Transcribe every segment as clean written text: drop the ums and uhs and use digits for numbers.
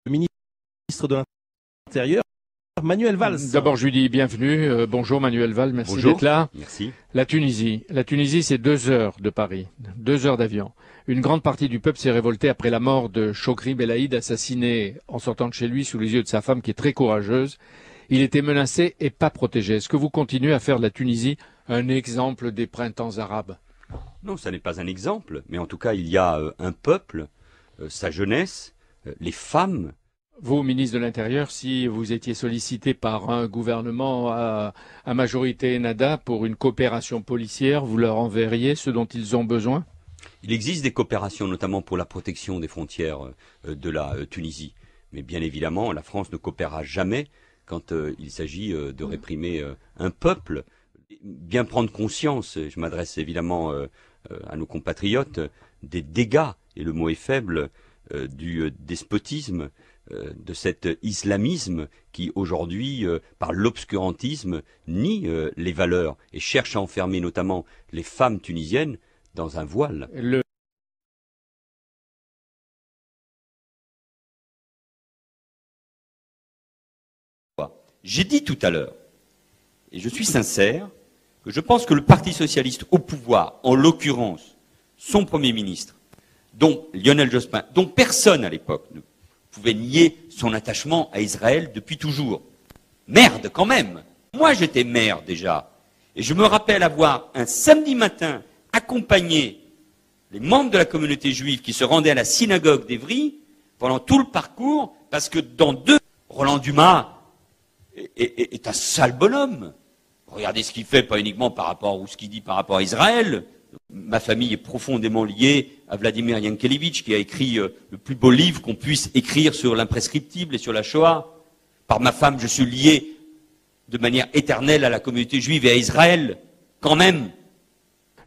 ministre de l'Intérieur, Manuel Valls. D'abord, je lui dis bienvenue. Bonjour Manuel Valls, merci d'être là. Merci. La Tunisie, c'est 2 heures de Paris, 2 heures d'avion. Une grande partie du peuple s'est révoltée après la mort de Chokri Belaïd, assassiné en sortant de chez lui sous les yeux de sa femme qui est très courageuse. Il était menacé et pas protégé. Est-ce que vous continuez à faire de la Tunisie un exemple des printemps arabes? Non, ça n'est pas un exemple, mais en tout cas, il y a un peuple, sa jeunesse, les femmes. Vous, ministre de l'Intérieur, si vous étiez sollicité par un gouvernement à majorité NADA pour une coopération policière, vous leur enverriez ce dont ils ont besoin? Il existe des coopérations, notamment pour la protection des frontières de la Tunisie. Mais bien évidemment, la France ne coopérera jamais quand il s'agit de réprimer un peuple. Bien prendre conscience, et je m'adresse évidemment à nos compatriotes, des dégâts, et le mot est faible, du despotisme, de cet islamisme qui aujourd'hui, par l'obscurantisme, nie les valeurs et cherche à enfermer notamment les femmes tunisiennes dans un voile. J'ai dit tout à l'heure, et je suis sincère, que je pense que le Parti socialiste au pouvoir, en l'occurrence son Premier ministre, dont Lionel Jospin, dont personne à l'époque ne pouvait nier son attachement à Israël depuis toujours. Merde quand même. Moi j'étais maire déjà, et je me rappelle avoir un samedi matin accompagné les membres de la communauté juive qui se rendaient à la synagogue d'Evry pendant tout le parcours, parce que dans Roland Dumas est un sale bonhomme. Regardez ce qu'il fait, pas uniquement par rapport, ou ce qu'il dit par rapport à Israël. Ma famille est profondément liée à Vladimir Yankelevitch, qui a écrit le plus beau livre qu'on puisse écrire sur l'imprescriptible et sur la Shoah. Par ma femme, je suis lié de manière éternelle à la communauté juive et à Israël, quand même.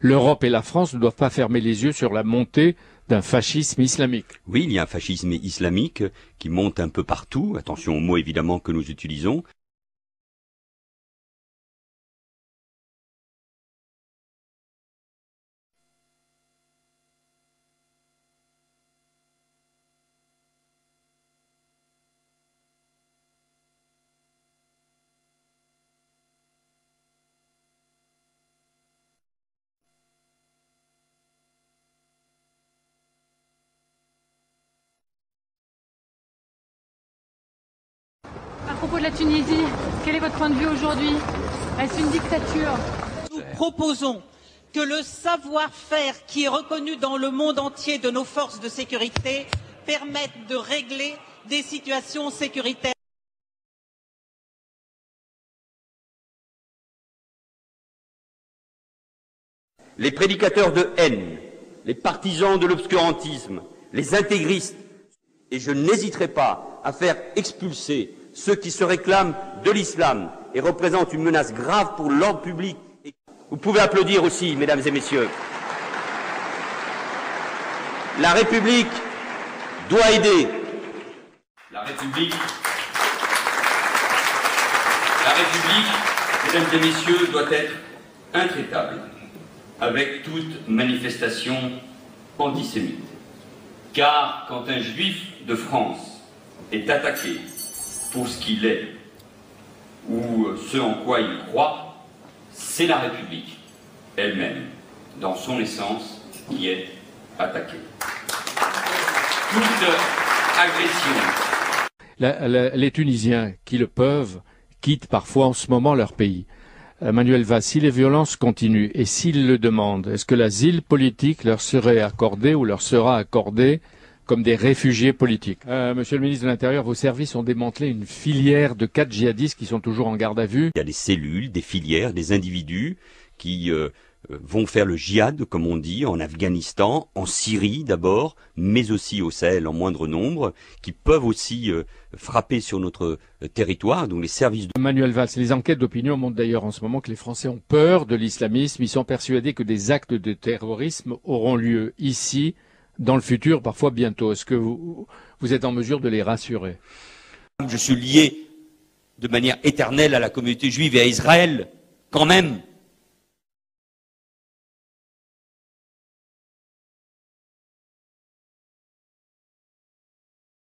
L'Europe et la France ne doivent pas fermer les yeux sur la montée d'un fascisme islamique. Oui, il y a un fascisme islamique qui monte un peu partout. Attention aux mots évidemment que nous utilisons. À propos de la Tunisie, quel est votre point de vue aujourd'hui? Est-ce une dictature? Nous proposons que le savoir-faire qui est reconnu dans le monde entier de nos forces de sécurité permette de régler des situations sécuritaires. Les prédicateurs de haine, les partisans de l'obscurantisme, les intégristes, et je n'hésiterai pas à faire expulser ceux qui se réclament de l'islam et représentent une menace grave pour l'ordre public. Vous pouvez applaudir aussi, mesdames et messieurs. La République doit aider. La République, mesdames et messieurs, doit être intraitable avec toute manifestation antisémite. Car quand un juif de France est attaqué pour ce qu'il est, ou ce en quoi il croit, c'est la République elle-même, dans son essence, qui est attaquée. Toute agression. Les Tunisiens qui le peuvent quittent parfois en ce moment leur pays. Manuel Valls, si les violences continuent et s'ils le demandent, est-ce que l'asile politique leur serait accordé ou leur sera accordé comme des réfugiés politiques? Monsieur le ministre de l'Intérieur, vos services ont démantelé une filière de 4 djihadistes qui sont toujours en garde à vue. Il y a des cellules, des filières, des individus qui vont faire le djihad, comme on dit, en Afghanistan, en Syrie d'abord, mais aussi au Sahel en moindre nombre, qui peuvent aussi frapper sur notre territoire, donc les services de... Manuel Valls, les enquêtes d'opinion montrent d'ailleurs en ce moment que les Français ont peur de l'islamisme. Ils sont persuadés que des actes de terrorisme auront lieu ici, dans le futur, parfois bientôt. Est-ce que vous êtes en mesure de les rassurer? Je suis lié de manière éternelle à la communauté juive et à Israël, quand même.